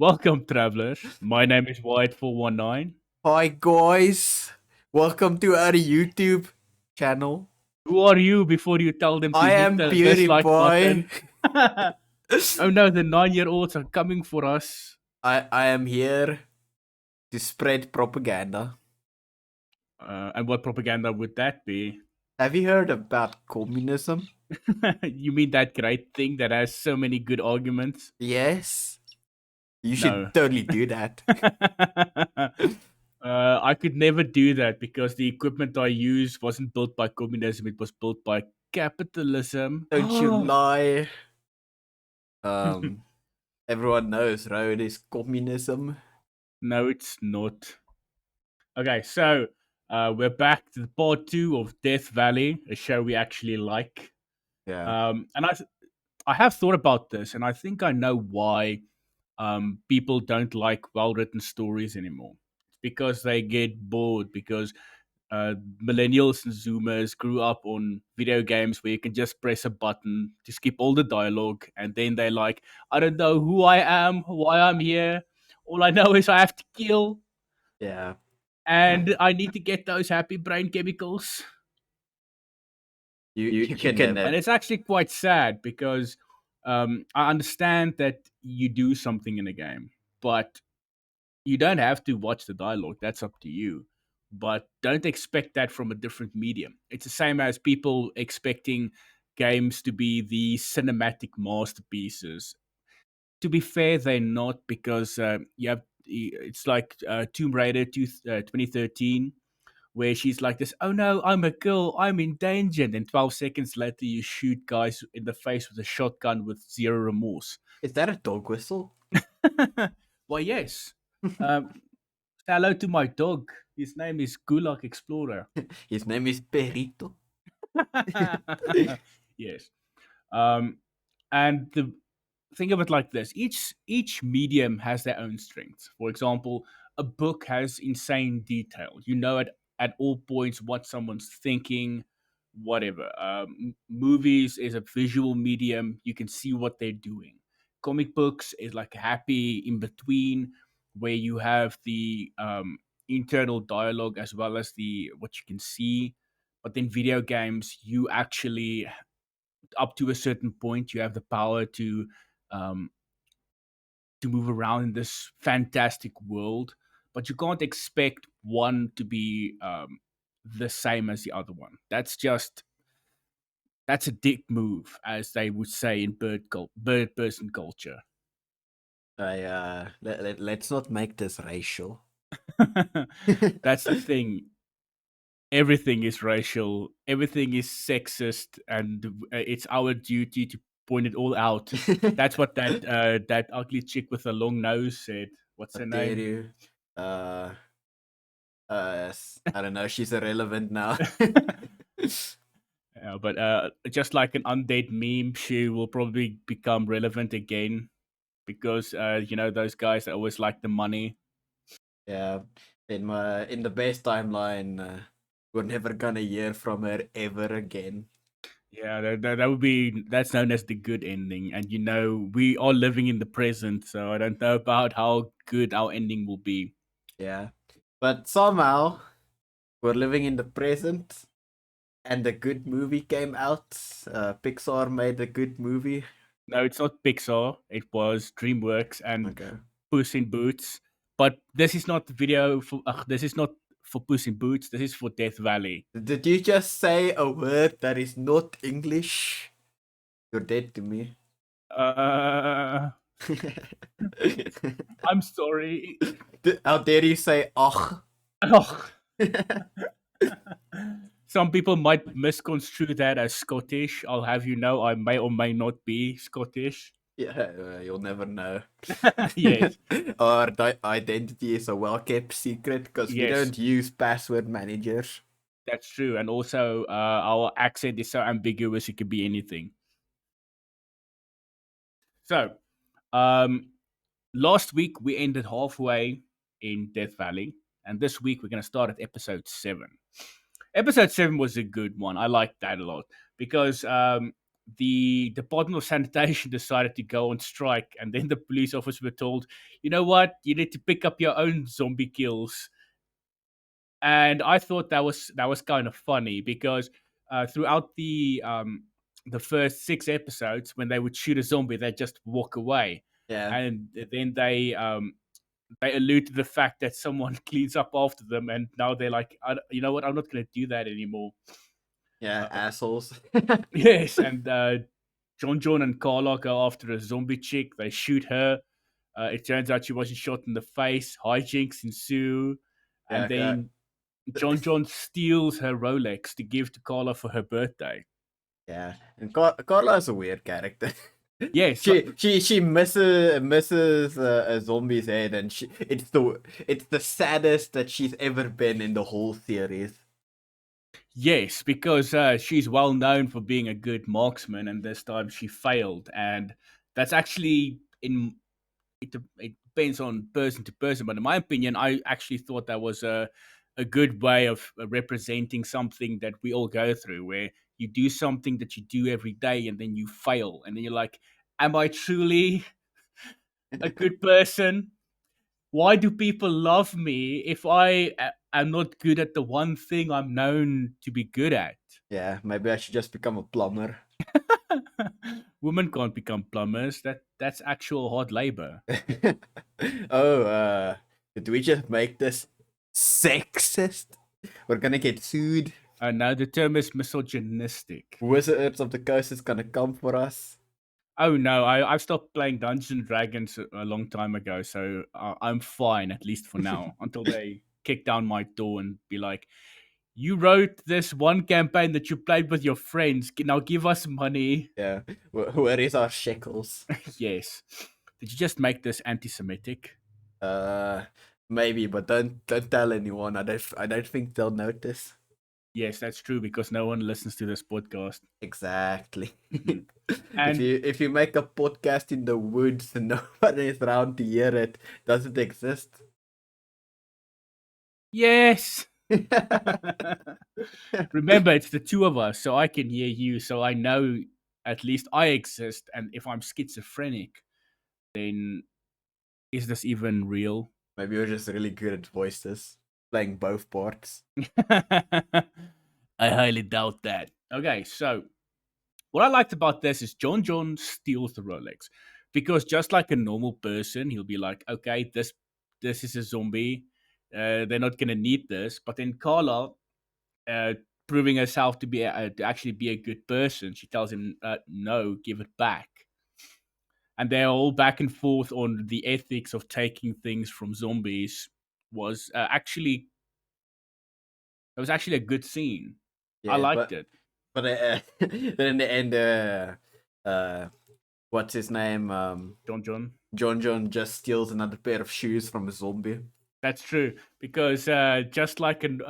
Welcome, travelers. My name is White419. Hi guys, welcome to our YouTube channel. Who are you before you tell them to I hit am the Beauty dislike Boy. button? Oh no, the 9-year-olds are coming for us. I am here to spread propaganda. And what propaganda would that be? Have you heard about communism? You mean that great thing that has so many good arguments? Yes, you No. should totally do that. I could never do that because the equipment I use wasn't built by communism, it was built by capitalism. Don't you lie. Um, Everyone knows road is communism. No, it's not. Okay, so we're back to the part two of Death Valley, a show we actually like. Yeah, And I have thought about this, and I think I know why people don't like well written stories anymore. It's because they get bored, because millennials and Zoomers grew up on video games where you can just press a button to skip all the dialogue, and then they're like, I don't know who I am, why I'm here. All I know is I have to kill yeah. and I need to get those happy brain chemicals. You can And never. it's actually quite sad because I understand that you do something in a game, but you don't have to watch the dialogue. That's up to you. But don't expect that from a different medium. It's the same as people expecting games to be the cinematic masterpieces. To be fair, they're not because you have. It's like Tomb Raider 2013 where she's like this, oh no, I'm a girl, I'm in danger. And then 12 seconds later, you shoot guys in the face with a shotgun with zero remorse. Is that a dog whistle? Why, yes. Um, say hello to my dog. His name is Gulag Explorer. His name is Perito. Yes. Um, and think of it like this: each medium has their own strengths. For example, a book has insane detail. You know at all points what someone's thinking, whatever. Movies is a visual medium. You can see what they're doing. Comic books is like a happy in between where you have the internal dialogue as well as the what you can see. But in video games, you actually up to a certain point, you have the power um, to move around in this fantastic world, but you can't expect one to be the same as the other one. That's a dick move, as they would say in bird person culture. Let's not make this racial. That's the thing. Everything is racial, everything is sexist, and it's our duty to point it all out. That's what that ugly chick with a long nose said. What's How her dare name? you? Uh, I don't know. She's irrelevant now. But just like an undead meme, she will probably become relevant again because those guys that always like the money. Yeah, in the best timeline, we're never gonna hear from her ever again. Yeah, that would be that's known as the good ending, and we are living in the present, so I don't know about how good our ending will be. Yeah, but somehow we're living in the present, and a good movie came out. Pixar made a good movie. No, it's not Pixar. It was DreamWorks and Okay. Puss in Boots. But this is not video for. This is not for Puss in Boots. This is for Death Valley. Did you just say a word that is not English? You're dead to me. Uh, I'm sorry. How dare you say ach? Oh, some people might misconstrue that as Scottish. I'll have you know, I may or may not be Scottish. Yeah, you'll never know. Yes, Our identity is a well kept secret because we yes, don't use password managers. that's true. And also, our accent is so ambiguous; it could be anything. So, um, last week we ended halfway in Death Valley, and this week we're going to start at episode 7. Episode 7 was a good one. I liked that a lot because the Department of Sanitation decided to go on strike, and then the police officers were told, you know what, you need to pick up your own zombie kills. And I thought that was kind of funny because throughout the first 6 episodes, when they would shoot a zombie, they just walk away, Yeah, and then they allude to the fact that someone cleans up after them, and now they're like, you know what, I'm not going to do that anymore. yeah, Uh, assholes. yes, and John and Carla go after a zombie chick. They shoot her. It turns out she wasn't shot in the face. Hijinks ensue, and Yeah, then John steals her Rolex to give to Carla for her birthday. yeah. And Carla is a weird character. Yes, She misses a zombie's head, and it's the saddest that she's ever been in the whole series. yes, because she's well known for being a good marksman, and this time she failed, and that's actually it depends on person to person, but in my opinion, I actually thought that was a good way of representing something that we all go through, where you do something that you do every day, and then you fail, and then you're like, "Am I truly a good person? Why do people love me if am not good at the one thing I'm known to be good at?" Yeah, maybe I should just become a plumber. Women can't become plumbers. That's actual hard labor. Oh, did we just make this sexist? We're gonna get sued. No, the term is misogynistic. Wizards of the Coast is gonna come for us. Oh no, I've stopped playing Dungeons and Dragons a long time ago, so I'm fine at least for now. Until they kick down my door and be like, "You wrote this one campaign that you played with your friends. Now give us money." Yeah, where is our shekels? Yes. Did you just make this anti-Semitic? Uh, Maybe, but don't tell anyone. I don't think they'll notice. Yes, that's true because no one listens to this podcast. Exactly. Mhm. If And you make a podcast in the woods and nobody is around to hear it, does it exist? yes. Remember, it's the two of us, so I can hear you, so I know at least I exist. And if I'm schizophrenic, then is this even real? Maybe you're just really good at voices, playing both parts. I highly doubt that. Okay, so what I liked about this is John steals the Rolex because just like a normal person, he'll be like, okay, this is a zombie. They're not gonna need this. But then Carla, uh, proving herself to actually be a good person, she tells him, no, give it back. And they're all back and forth on the ethics of taking things from zombies. Was actually It was actually a good scene. I Yeah, liked but it. then in the end, uh, what's his name? John. John just steals another pair of shoes from a zombie. That's true because just like an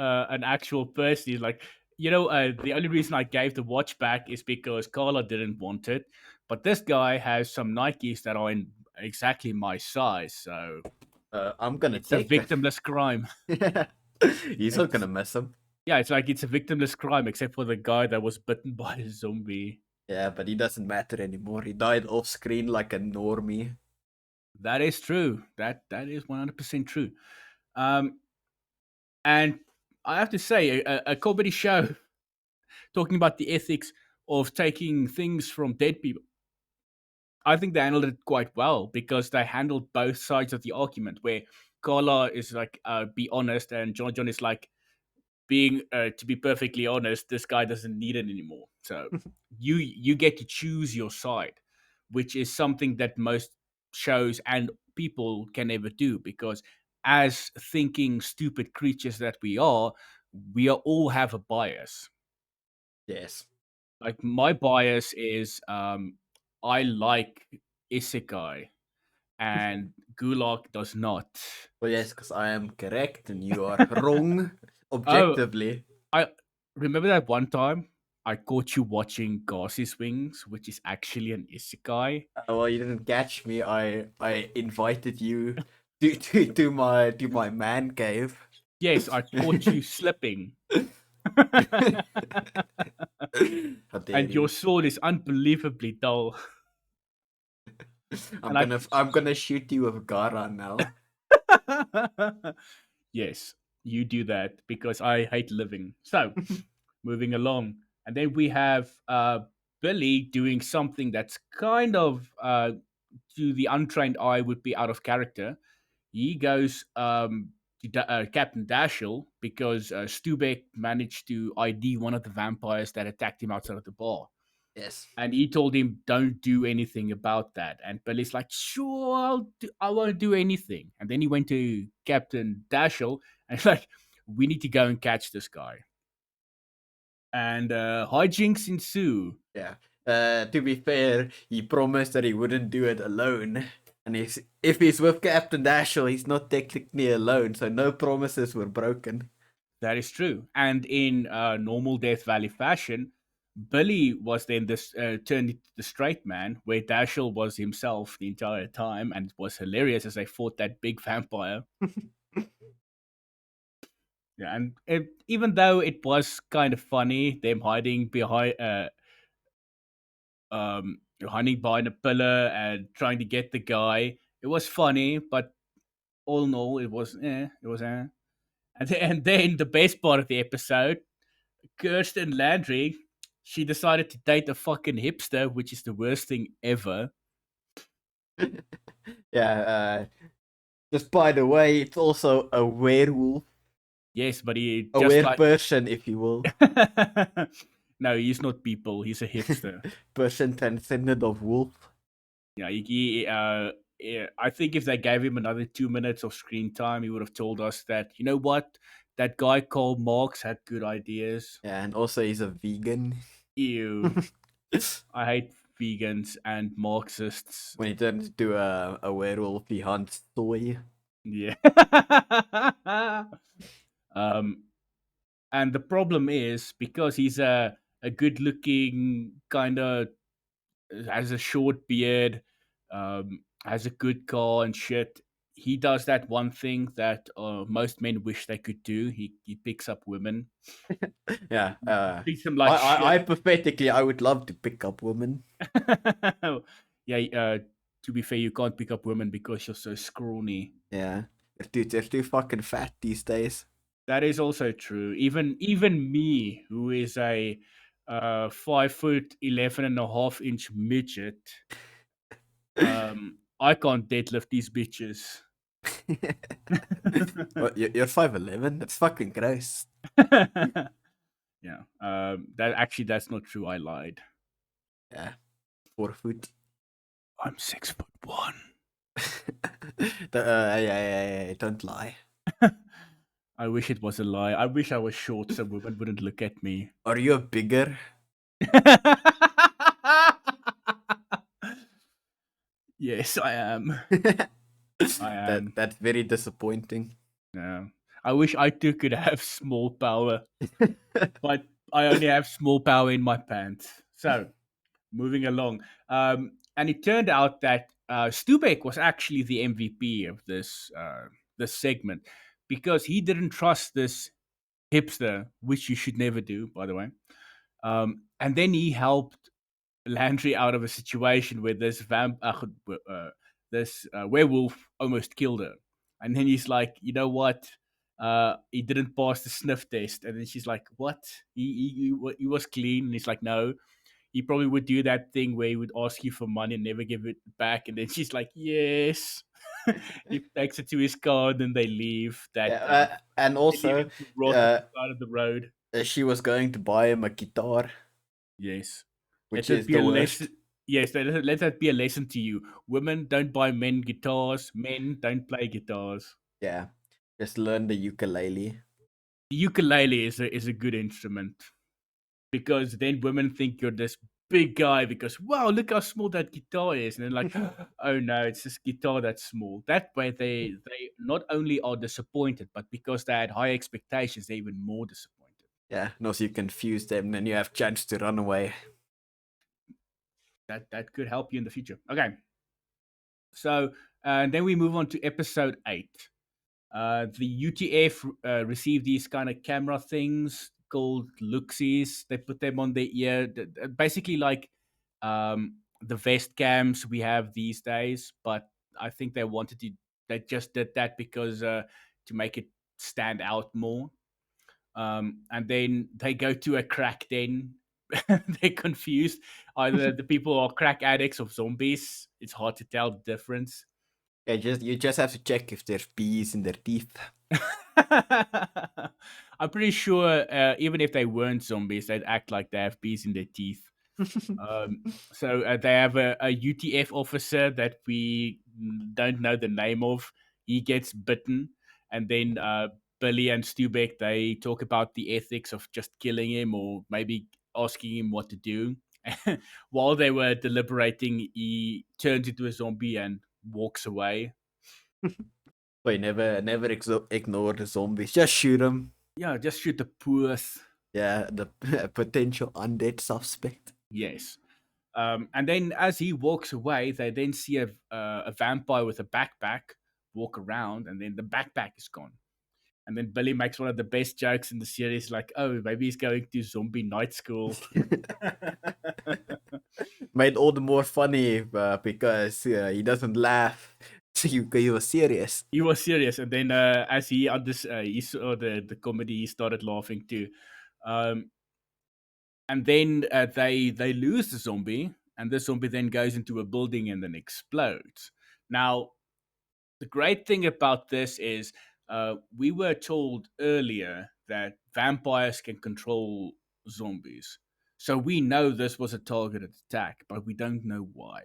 actual person, he's like, the only reason I gave the watch back is because Carla didn't want it, but this guy has some Nikes that are in exactly my size, so I'm gonna it's a take victimless crime. it. He's not It's gonna miss him. Yeah, it's like it's a victimless crime, except for the guy that was bitten by a zombie. Yeah, but he doesn't matter anymore. He died off screen like a normie. That is true. That is 100% true. Um, and I have to say, a comedy show talking about the ethics of taking things from dead people. I think they handled it quite well because they handled both sides of the argument. Where Carla is like, "Be honest," and John is like, "Being to be perfectly honest, this guy doesn't need it anymore." So you get to choose your side, which is something that most shows and people can never do because as thinking stupid creatures that we are all have a bias. Yes. Like my bias is I like isekai and Gulag does not. Well, yes, because I am correct and you are wrong Oh, objectively. I remember that one time I caught you watching Garci's Wings, which is actually an isekai. Well, you didn't catch me. I invited you to my man cave. Yes, I caught you slipping. How dare And your you? sword is unbelievably dull. I'm And I, gonna I'm gonna shoot you with Gara now. yes, you do that because I hate living. So, moving along, and then we have Billy doing something that's kind of to the untrained eye would be out of character. He goes to Captain Dashiell because Stubeck managed to ID one of the vampires that attacked him outside of the bar. Yes. And he told him, "Don't do anything about that." And Billy's like, "Sure, I won't do anything." And then he went to Captain Dashiell and he's like, "We need to go and catch this guy." And hijinks ensue. Yeah. To be fair, he promised that he wouldn't do it alone. And if he's with Captain Dashiell, he's not technically alone, so no promises were broken. That is true. And in normal Death Valley fashion, Billy was then this turned into the straight man, where Dashiell was himself the entire time, and it was hilarious as they fought that big vampire. Yeah, and even though it was kind of funny, them hiding behind a pillar and trying to get the guy, it was funny. But all in all, it was and then the best part of the episode, Kirsten Landry, she decided to date a fucking hipster, which is the worst thing ever. Yeah, just by the way, it's also a werewolf, Yes, but he a just were like person, if you will. no, he's not people. He's a hipster. Person transcended of wolf. Yeah, yeah, I think if they gave him another 2 minutes of screen time, he would have told us that you know what, that guy Karl Marx had good ideas. Yeah, and also he's a vegan. Ew, I hate vegans and Marxists. When he turns into a werewolf, he hunts soy. Yeah. um, and the problem is because he's a good looking kind of has a short beard, has a good car and shit. He does that one thing that most men wish they could do. He picks up women. Yeah, He treats them like shit. hypothetically, I would love to pick up women. Yeah. To be fair, you can't pick up women because you're so scrawny. Yeah, they're too fucking fat these days. That is also true. Even me, who is a 5 foot 11.5 inch midget, I can't deadlift these bitches. What, you're 5'11"? That's fucking gross. Yeah. That's not true. I lied. Yeah, 4 foot. I'm 6'1". Yeah, don't lie. I wish it was a lie. I wish I was short so women wouldn't look at me. Are you a bigger? Yes, I am. I am. That's very disappointing. Yeah. I wish I too could have small power, but I only have small power in my pants. So, moving along. And it turned out that Stubeck was actually the MVP of this segment because he didn't trust this hipster, which you should never do, by the way. And then he helped Landry out of a situation where this werewolf almost killed her, and then he's like, you know what? He didn't pass the sniff test, and then she's like, "What? He was clean?" And he's like, "No." He probably would do that thing where he would ask you for money and never give it back, and then she's like, "Yes." He takes it to his car, and then they leave. Yeah, and They leave also, him to rot on uh, the side of the road. she was going to buy him a guitar, Yes. Let which that is be the a worst. lesson. Yes, let that be a lesson to you. Women don't buy men guitars. Men don't play guitars. Yeah, just learn the ukulele. The ukulele is a good instrument because then women think you're this big guy because wow, look how small that guitar is, and then like, oh no, it's this guitar that's small. That way, they not only are disappointed, but because they had high expectations, they're even more disappointed. Yeah, and also you confuse them, then you have chance to run away. That could help you in the future. Okay, so then we move on to episode 8. The UTF received these kind of camera things called Luxies. They put them on their ear, basically like the vest cams we have these days. But I think they wanted to. They just did that because to make it stand out more. And then they go to a crack den. They're confused. Either the people are crack addicts or zombies. It's hard to tell the difference. Yeah, you just have to check if there's bees in their teeth. I'm pretty sure even if they weren't zombies, they'd act like they have bees in their teeth. So they have a UTF officer that we don't know the name of. He gets bitten, and then Billy and Stubeck they talk about the ethics of just killing him or maybe asking him what to do. While they were deliberating, he turns into a zombie and walks away. So you never ignore the zombies. Just shoot them. Yeah, just shoot the puss. Yeah, the potential undead suspect. Yes. And then as he walks away, they then see a vampire with a backpack walk around, and then the backpack is gone. And then Billy makes one of the best jokes in the series, like, "Oh, maybe he's going to zombie night school." Made all the more funny because he doesn't laugh. He was serious. He was serious, and then as he saw the comedy, he started laughing too. Um, and then they lose the zombie, and the zombie then goes into a building and then explodes. Now, the great thing about this is we were told earlier that vampires can control zombies. So we know this was a targeted attack, but we don't know why.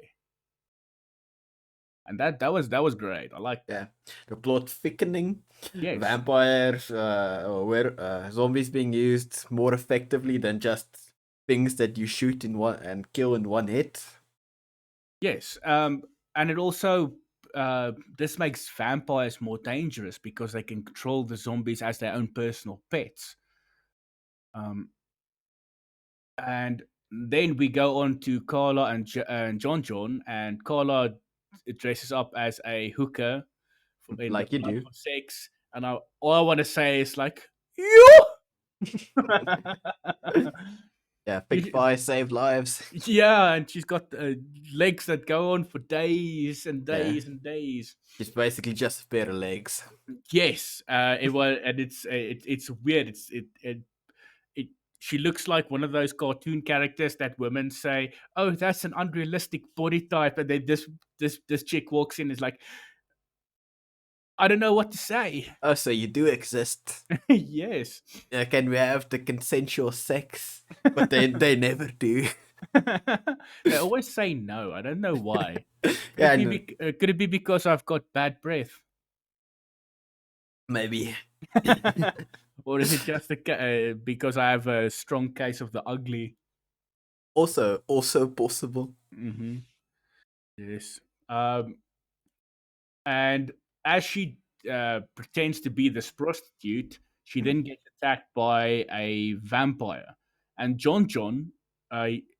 And that was great. I like that. Yeah, the plot thickening. Yes. Vampires, where zombies being used more effectively than just things that you shoot in one and kill in one hit. Yes. And it also this makes vampires more dangerous because they can control the zombies as their own personal pets. Um, and then we go on to Carla and John John, and Carla dresses up as a hooker in the Like you club do. for sex, and all I want to say is like, you. Yeah, pick fire, save lives. Yeah, and she's got legs that go on for days and Yeah, days and days. it's basically just a pair of legs. Yes, it was, and it's weird. It she looks like one of those cartoon characters that women say, "Oh, that's an unrealistic body type," and then this chick walks in, is like, I don't know what to say. Oh, so you do exist. Yes. Can we have the consensual sex? But they never do. They always say no. I don't know why. Yeah, and Could it be because I've got bad breath? maybe. Or is it just because I have a strong case of the ugly? Also possible. Hmm. Yes. And as she pretends to be this prostitute, she then gets attacked by a vampire. And John,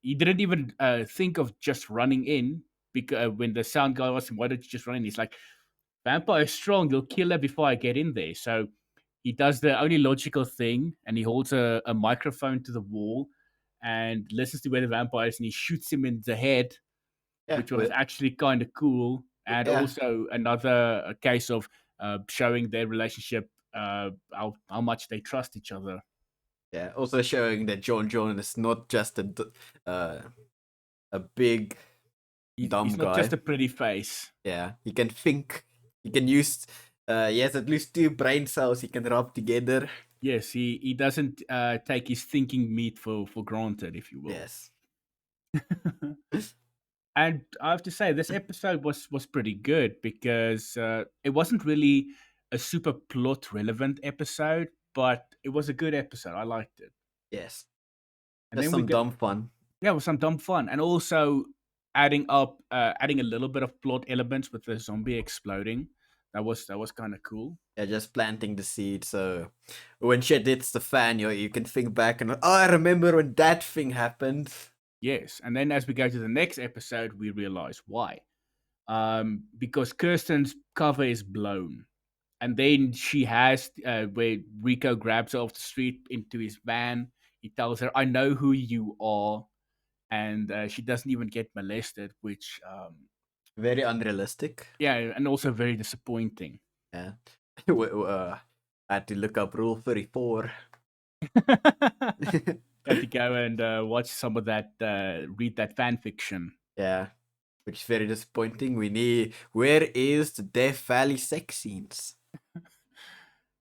he didn't even think of just running in because when the sound guy asked him, "Why don't you just run in?" He's like, "Vampire is strong. You'll kill her before I get in there." So he does the only logical thing, and he holds a microphone to the wall and listens to where the vampire is, and he shoots him in the head, Yeah, which was actually kind of cool, and yeah, also another case of showing their relationship, how much they trust each other. yeah. Also showing that John is not just a big He's dumb not just guy. a pretty face. Yeah, he can think. He can use. He has at least two brain cells he can rub together. Yes, he doesn't take his thinking meat for granted, if you will. Yes. And I have to say, this episode was pretty good because it wasn't really a super plot relevant episode, but it was a good episode. I liked it. Yes. And Just then we some got, dumb fun. yeah, with some dumb fun, and also adding a little bit of plot elements with the zombie exploding. That was kind of cool. Yeah, just planting the seed. So when shit hits the fan, you can think back and I remember when that thing happened. Yes, and then as we go to the next episode, we realize why. Because Kirsten's cover is blown, And then she has where Rico grabs her off the street into his van. He tells her, "I know who you are," and she doesn't even get molested, which Very unrealistic. yeah, and also very disappointing. Yeah. I had to look up Rule 34. Had to go and watch some of that, read that fan fiction. Yeah, which is very disappointing. We need. Where is the Death Valley sex scenes?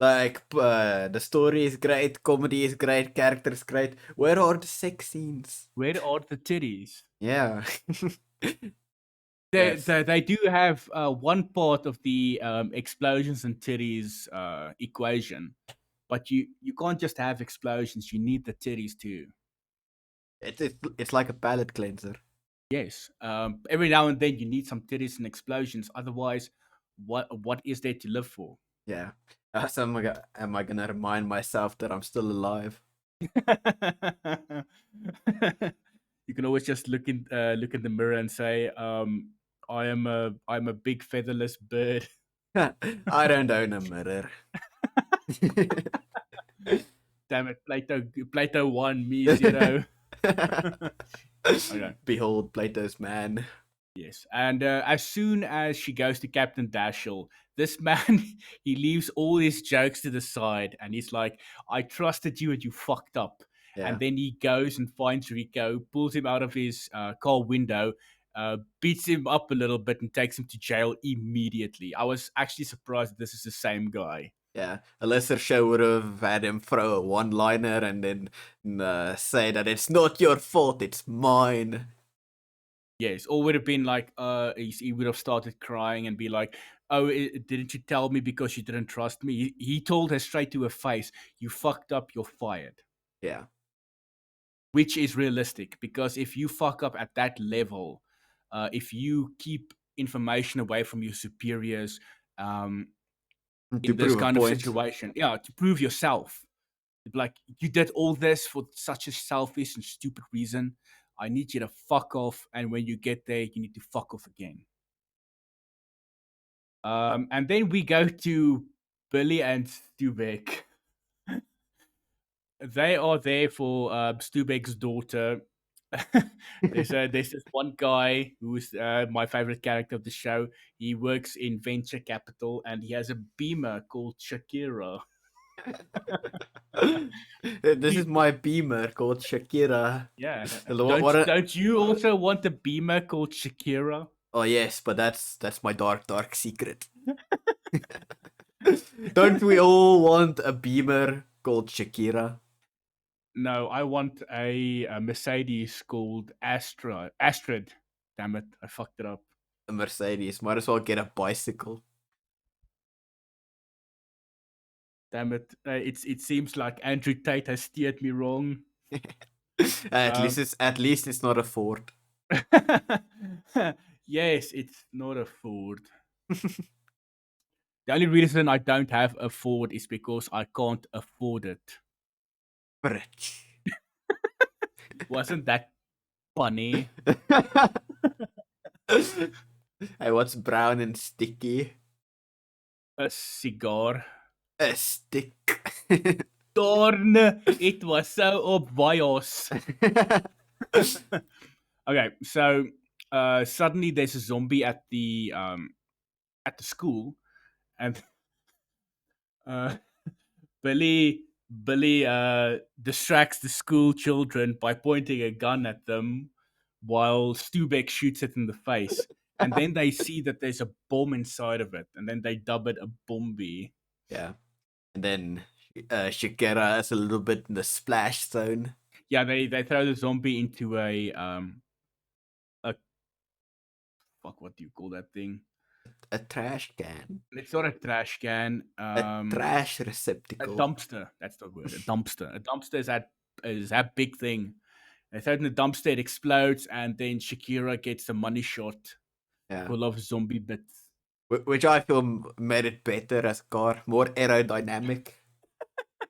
Like, the story is great, comedy is great, characters great. Where are the sex scenes? Where are the titties? Yeah. Yes. They do have one part of the explosions and titties equation, but you can't just have explosions. You need the titties too. It's like a palate cleanser. Yes. Every now and then you need some titties and explosions. Otherwise, what is there to live for? Yeah. So am I gonna remind myself that I'm still alive? You can always just look in the mirror and say, I'm a big featherless bird." I don't own a mirror. Damn it, Plato won, me 0. Okay. Behold Plato's man. Yes, and as soon as she goes to Captain Dashiell, this man he leaves all his jokes to the side, and he's like, "I trusted you, and you fucked up." And Yeah. then he goes and finds Rico, pulls him out of his car window, beats him up a little bit, and takes him to jail immediately. I was actually surprised that this is the same guy. Yeah, a lesser show would have had him throw a one-liner and then say that it's not your fault, it's mine. Yes, or would have been like, he would have started crying and be like, "Oh, didn't you tell me because you didn't trust me?" He told her straight to her face, "You fucked up, you're fired," Yeah. which is realistic because if you fuck up at that level, if you keep information away from your superiors, um, To in this prove a kind of point. situation, yeah, to prove yourself, like you did all this for such a selfish and stupid reason. I need you to fuck off, and when you get there, you need to fuck off again. And then we go to Billy and Stubek. They are there for Stubek's daughter. There's this one guy who's my favorite character of the show. He works in venture capital and he has a beamer called Shakira. This is my beamer called Shakira. Yeah, What, what a, don't you also want a beamer called Shakira? oh yes, but that's my dark secret. Don't we all want a beamer called Shakira? No, I want a Mercedes called Astrid. Damn it, I fucked it up. A Mercedes. Might as well get a bicycle. Damn it. It seems like Andrew Tate has steered me wrong. Um, At least it's not a Ford. yes, it's not a Ford. The only reason I don't have a Ford is because I can't afford it. Rich. Wasn't that funny? Hey, what's brown and sticky? A cigar. A stick. Darn! It was so obvious. Okay, so suddenly there's a zombie at the school, and uh, Billy distracts the school children by pointing a gun at them, while Stubek shoots it in the face. And then they see that there's a bomb inside of it, and then they dub it a bombi. Yeah. And then Shakira is a little bit in the splash zone. Yeah, they throw the zombie into a fuck. What do you call that thing? A trash can. It's not a trash can. A trash A receptacle. dumpster. That's the word. A dumpster. A dumpster is that big thing. They throw it in the dumpster, it explodes, and then Shakira gets a money shot Yeah. full of zombie bits. Which I feel made it better as a car, more aerodynamic.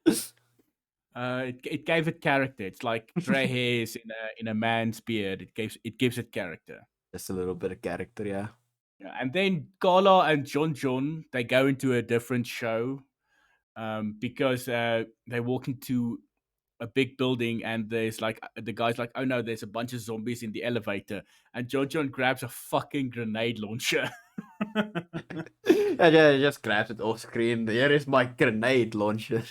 It gave it character. It's like gray hairs in a man's beard. It gives it character. Just a little bit of character, yeah. Yeah, and then Carla and John they go into a different show because they walk into a big building and there's like the guy's like, oh no, there's a bunch of zombies in the elevator, and John grabs a fucking grenade launcher. I just grabs it off screen. Here is my grenade launcher.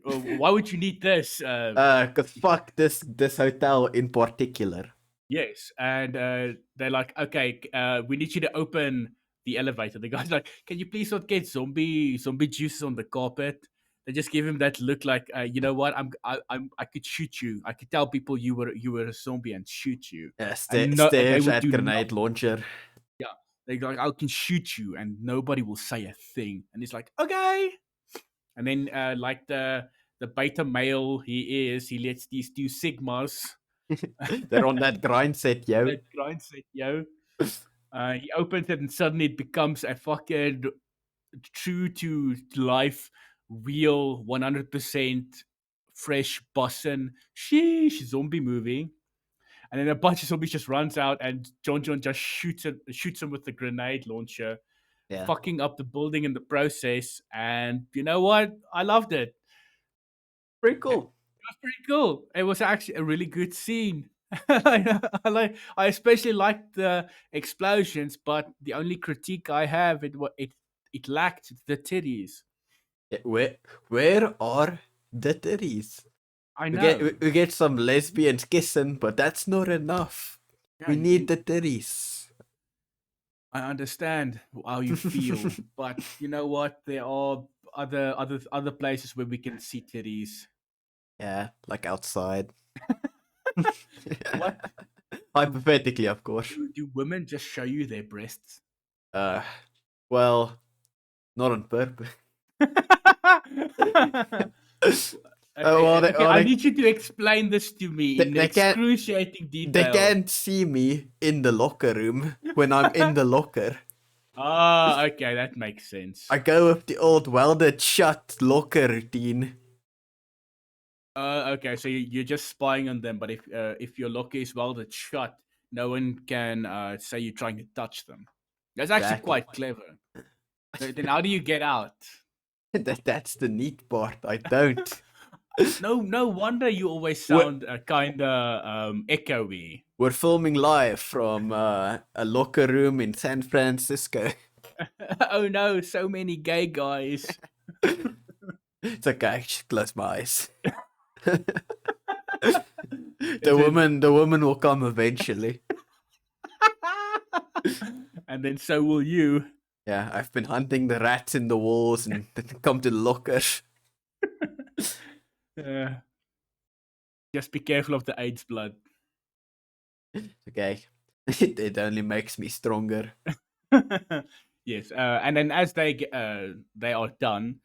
Why would you need this? Cause fuck this hotel in particular. Yes, and they're like, okay, we need you to open the elevator. The guy's like, can you please not get zombie juices on the carpet? They just give him that look, like, you know what? I could shoot you. I could tell people you were a zombie and shoot you, and no, and they Stares would at do grenade nothing. launcher. Yeah, they go like, I can shoot you, and nobody will say a thing. And he's like, okay. And then, like the beta male he is, he lets these two sigmas They're on that grind set, yo. that grind set, yo. He opens it and suddenly it becomes a fucking true to life, real, 100% fresh Boston sheesh zombie movie. And then a bunch of zombies just runs out and John just shoots him with the grenade launcher, Yeah. fucking up the building in the process. And you know what? I loved it. Pretty It cool. was pretty cool. It was actually a really good scene. I especially liked the explosions, but the only critique I have it lacked the titties. Yeah, where are the titties? I We get know. we get some lesbians kissing, but that's not enough. Yeah, We need the titties. I understand how you feel, but you know what? There are other places where we can see titties. Yeah, like outside. What do, Hypothetically, of course. do women just show you their breasts? Uh, well, not on purpose. Okay, okay, well, I need you to explain this to me in they can't excruciating they detail. can't see me in the locker room when I'm in the locker. Ah, okay, that makes sense. I go with the old welded shut locker routine. Okay, so you're just spying on them, but if your locker is welded shut, no one can say you're trying to touch them. That's actually Exactly. quite clever. Then how do you get out? That's the neat part. I don't. No wonder you always we're, sound kind of echoey. we're filming live from a locker room in San Francisco. Oh no, so many gay guys. It's okay. I just close my eyes. Is it? The woman will come eventually. And then so will you. Yeah, I've been hunting the rats in the walls and come to the locker. Uh, just be careful of the AIDS blood. Okay. It only makes me stronger. Yes, and then as they are done,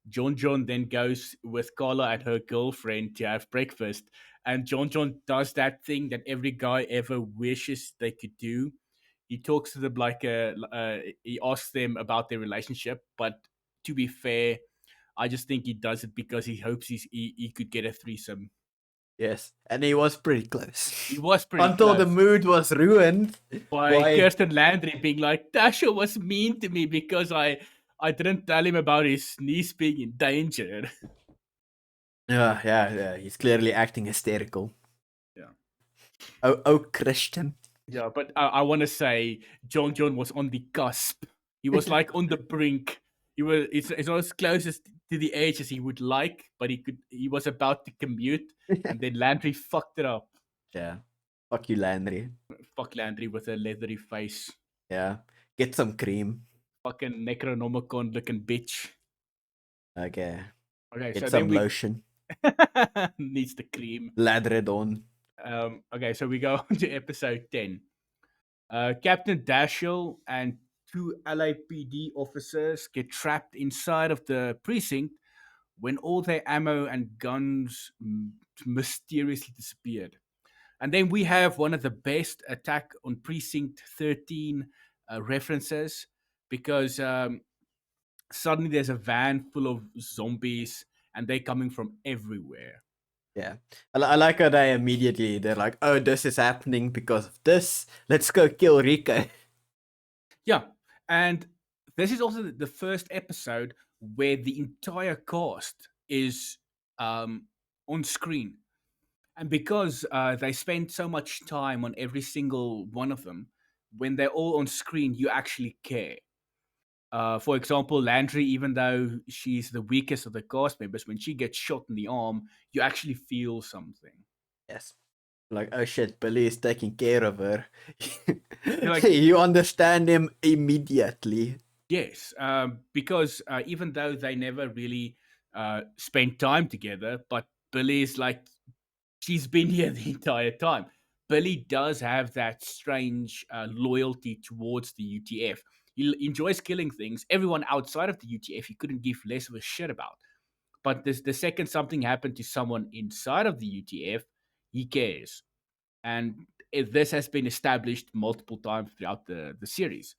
John then goes with Carla and her girlfriend to have breakfast, and John does that thing that every guy ever wishes they could do. He talks to them like he asks them about their relationship, but to be fair, I just think he does it because he hopes he could get a threesome. Yes, and he was pretty close. He was pretty Until the close. mood was ruined By by Kirsten Landry being like, Dasha was mean to me because I didn't tell him about his niece being in danger. yeah, he's clearly acting hysterical. Yeah. Oh, Christian. Yeah, but I want to say John was on the cusp. He was like on the brink. It's not as close as to the age as he would like, but he was about to commute, and then Landry fucked it up. Yeah. Fuck you, Landry. Fuck Landry with a leathery face. Yeah. Get some cream. Fucking Necronomicon looking bitch. Okay. Okay, Get so then some we lotion. needs the cream. Lather it on. Okay, so we go on to episode 10. Captain Dashiell and two LAPD officers get trapped inside of the precinct when all their ammo and guns mysteriously disappeared. And then we have one of the best Attack on Precinct 13 references because suddenly there's a van full of zombies and they're coming from everywhere. Yeah. I like how they're like, oh, this is happening because of this. Let's go kill Rico. Yeah, And this is also the first episode where the entire cast is on screen. And because they spend so much time on every single one of them, when they're all on screen, you actually care. For example, Landry, even though she's the weakest of the cast members, when she gets shot in the arm, you actually feel something. Yes. Like, oh shit, Billy is taking care of her. You're like, You understand him immediately. yes, because even though they never really spent time together, but Billy's like, she's been here the entire time. Billy does have that strange loyalty towards the UTF. He enjoys killing things. Everyone outside of the UTF, he couldn't give less of a shit about. But the second something happened to someone inside of the UTF, he cares. And this has been established multiple times throughout the series.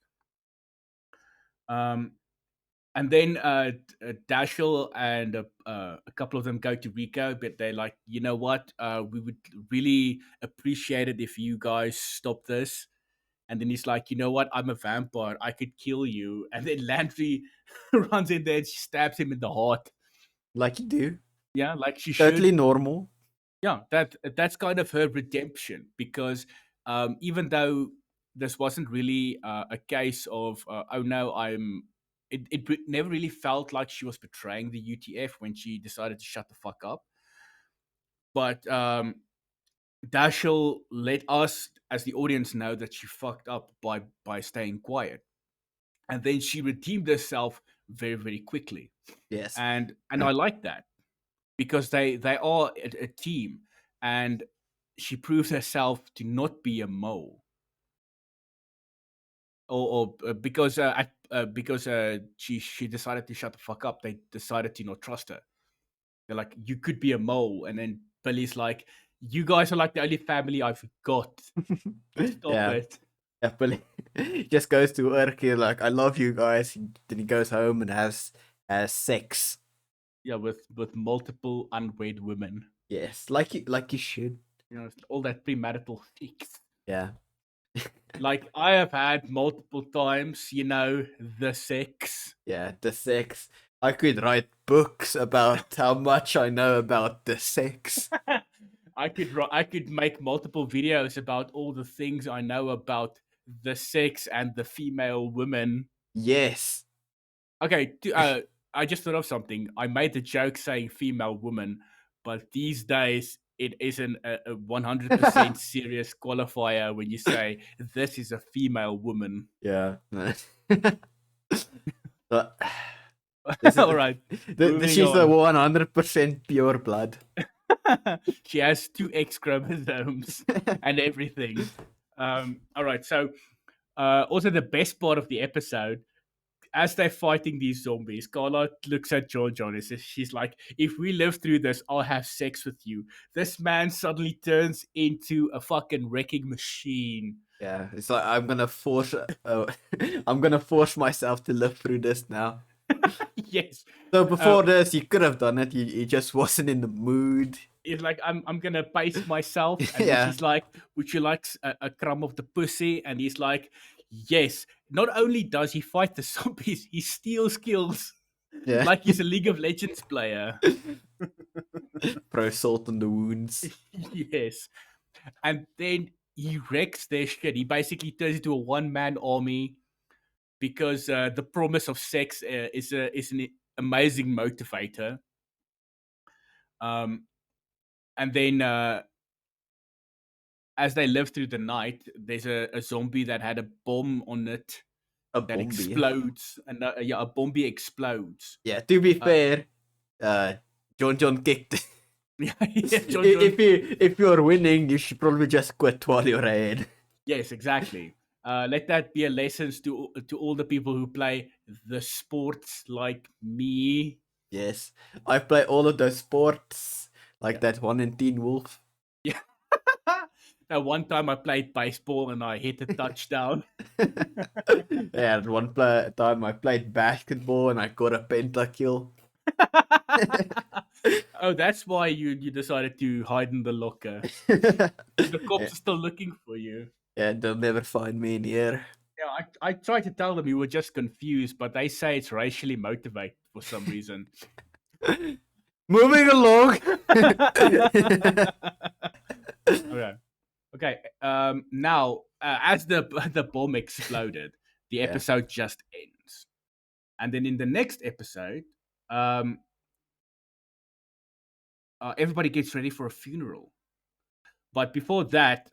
Um, and then Dashel and a couple of them go to Rico, but they're like, you know what? We would really appreciate it if you guys stop this. And then he's like, you know what? I'm a vampire. I could kill you. And then Landry runs in there and she stabs him in the heart. Like you do. Yeah, like she Totally should. normal. Yeah, that's kind of her redemption because even though this wasn't really a case of oh no, it never really felt like she was betraying the UTF when she decided to shut the fuck up. But Dashel let us as the audience know that she fucked up by staying quiet, and then she redeemed herself very very quickly, Yes. and I like that because they are a team, and she proves herself to not be a mole, or because she decided to shut the fuck up. They decided to not trust her. They're like, you could be a mole, and then Billy's like, you guys are like the only family I've got. Stop Yeah. it. Yeah, Billy just goes to work here like, I love you guys. Then he goes home and has sex. Yeah, with multiple unwed women. Yes, like you should. You know, all that premarital sex. Yeah. Like I have had multiple times, the sex. Yeah, the sex. I could write books about how much I know about the sex. I could make multiple videos about all the things I know about the sex and the female women. Yes. Okay, I just thought of something. I made the joke saying female woman, but these days it isn't a 100% serious qualifier when you say this is a female woman. Yeah. But this All is right, moving she's the on. 100% pure blood. She has two X chromosomes and everything. All right, so also the best part of the episode, as they're fighting these zombies, Carla looks at John and says, she's like, if we live through this, I'll have sex with you. This man suddenly turns into a fucking wrecking machine. Yeah, it's like I'm gonna force myself to live through this now. Yes. So Uh, before this, you could have done it. You just wasn't in the mood. it's like, I'm gonna pace myself. And then Yeah, she's like, would you like a crumb of the pussy? And he's like, yes. Not only does he fight the zombies, he steals kills yeah. like he's a League of Legends player. Throw salt on the wounds. Yes. And then he wrecks their shit. He basically turns into a one-man army because the promise of sex is an amazing motivator. Um, and then as they live through the night, there's a zombie that had a bomb on it A that bombie. explodes, and yeah, a bombie explodes. Yeah, to be Uh, fair, John kicked. yeah, yeah, John. If you're winning, you should probably just quit while you're ahead. Yes, exactly. Let that be a lesson to all the people who play the sports like me. Yes, I play all of those sports, like Yeah, that one in Teen Wolf. yeah. Now, one time I played baseball and I hit a touchdown. Yeah, time I played basketball and I got a pentakill. Oh, that's why you decided to hide in the locker. The Yeah, cops are still looking for you. yeah, they'll never find me in here. Yeah, I tried to tell them you were just confused, but they say it's racially motivated for some reason. Moving along. Okay. Okay. Now, as the the bomb exploded, the Yeah, episode just ends, and then in the next episode, um, everybody gets ready for a funeral. But before that,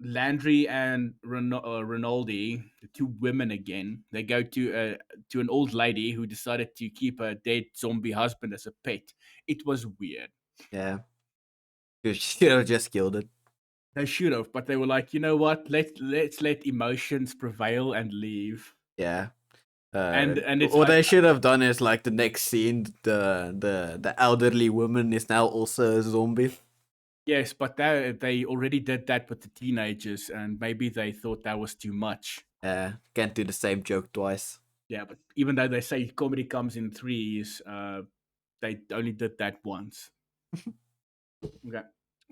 Landry and Rinaldi, the two women again, they go to an old lady who decided to keep a dead zombie husband as a pet. It was weird. yeah. You should have just killed it. They should have, but they were like, you know what? Let's let emotions prevail and leave. Yeah. And it's What like, I should have done is like the next scene, the elderly woman is now also a zombie. yes, but they already did that with the teenagers, and maybe they thought that was too much. Yeah, can't do the same joke twice. Yeah, but even though they say comedy comes in threes, they only did that once. Okay.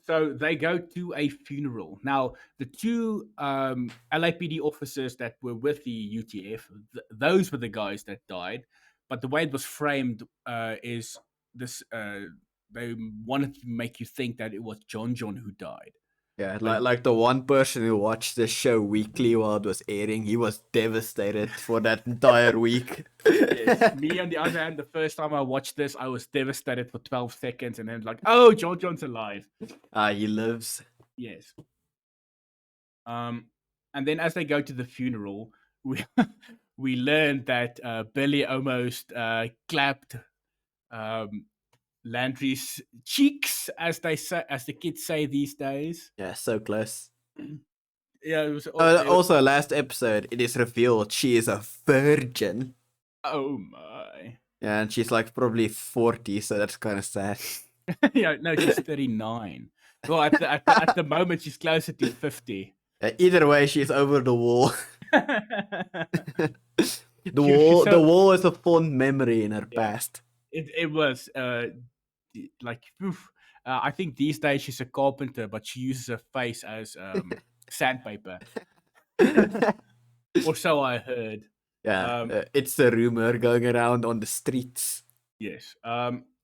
So they go to a funeral. Now, the two LAPD officers that were with the UTF, those were the guys that died. But the way it was framed is this they wanted to make you think that it was John who died. Yeah, But like the one person who watched the show weekly while it was airing, he was devastated for that entire week. yes, me on the other hand, the first time I watched this, I was devastated for 12 seconds and then like, oh, John's alive. He lives. Yes. Um, and then as they go to the funeral, we we learned that Billy almost clapped um, Landry's cheeks, as they say, as the kids say these days. Yeah, so close. Yeah, it was. Also, last episode, it is revealed she is a virgin. Oh my! Yeah, and she's like probably 40, so that's kind of sad. Yeah, no, she's 39. Well, at the moment, she's closer to 50. Either way, she's over the wall. She's The so wall is a fond memory in her yeah. past. It was like oof. I think these days she's a carpenter, but she uses her face as sandpaper, or so I heard. Yeah, Um, it's a rumor going around on the streets. yes.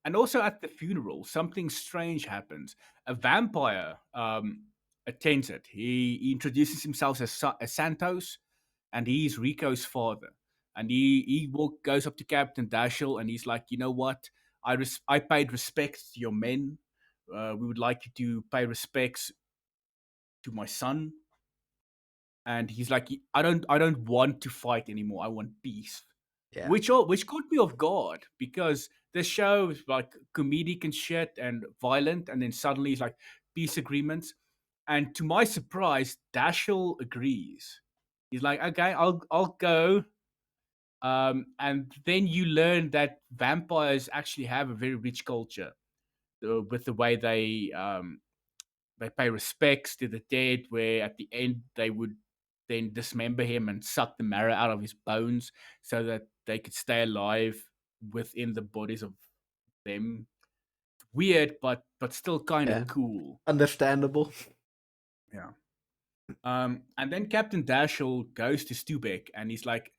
And also at the funeral, something strange happens. A vampire attends it. He introduces himself as Santos, and he's Rico's father. And goes up to Captain Dashiell, and he's like, you know what? I paid respects to your men. We would like you to pay respects to my son. And he's like, I don't want to fight anymore. I want peace. Yeah, Which caught me off guard because the show is like comedic and shit and violent, and then suddenly it's like peace agreements. And to my surprise, Dashiell agrees. He's like, okay, I'll go. And then you learn that vampires actually have a very rich culture with the way they pay respects to the dead, where at the end they would then dismember him and suck the marrow out of his bones so that they could stay alive within the bodies of them. Weird, but still kind yeah, of cool. understandable. Yeah. And then Captain Dashiell goes to Stubeck and he's like,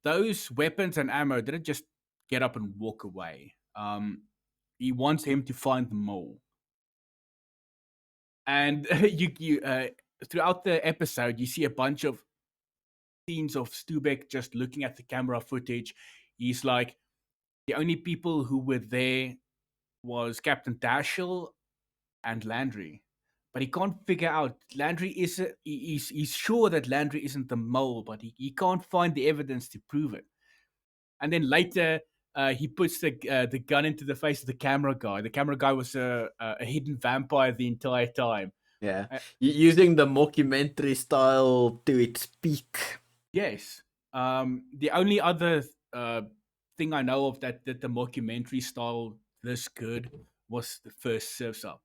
those weapons and ammo didn't just get up and walk away. He wants him to find the mole. And you throughout the episode, you see a bunch of scenes of Stubeck just looking at the camera footage. He's like, the only people who were there was Captain Dashiell and Landry. But he can't figure out Landry is he's sure that Landry isn't the mole, but he can't find the evidence to prove it. And then later, he puts the gun into the face of the camera guy. The camera guy was a hidden vampire the entire time. Yeah, Uh, using the mockumentary style to its peak. yes. The only other thing I know of that did the mockumentary style this good was the first Surfs Up.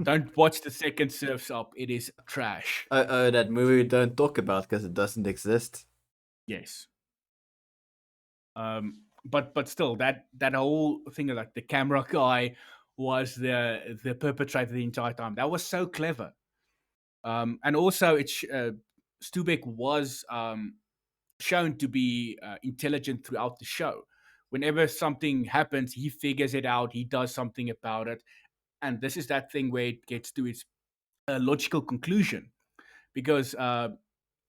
Don't watch the second Surfs Up. It is trash. That movie we don't talk about because it doesn't exist. Yes. But still, that whole thing of like the camera guy was the perpetrator the entire time. That was so clever. And also, Stubek was shown to be intelligent throughout the show. Whenever something happens, he figures it out. He does something about it, and this is that thing where it gets to its logical conclusion because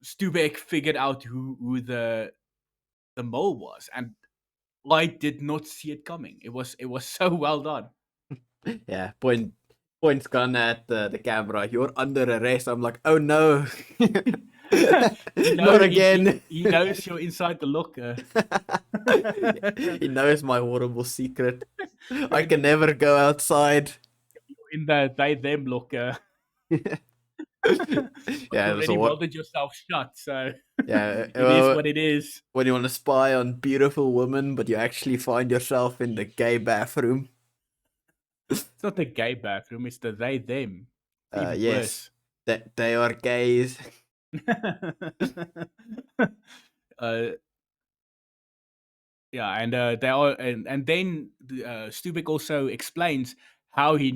Stubek figured out who the mole was, and I did not see it coming. It was so well done. Yeah, points gun at the camera. You're under arrest. I'm like, oh no, he not knows again. he knows you're inside the locker. He knows my horrible secret. You're I can never go outside. in the they them locker. But you Yeah, so already what? welded yourself shut, so Yeah, it is what it is. when you want to spy on beautiful women, but you actually find yourself in the gay bathroom. It's not the gay bathroom, it's the they them. It's even Yes, worse. that they are gays. uh, yeah, and they are, and then Stubik also explains how he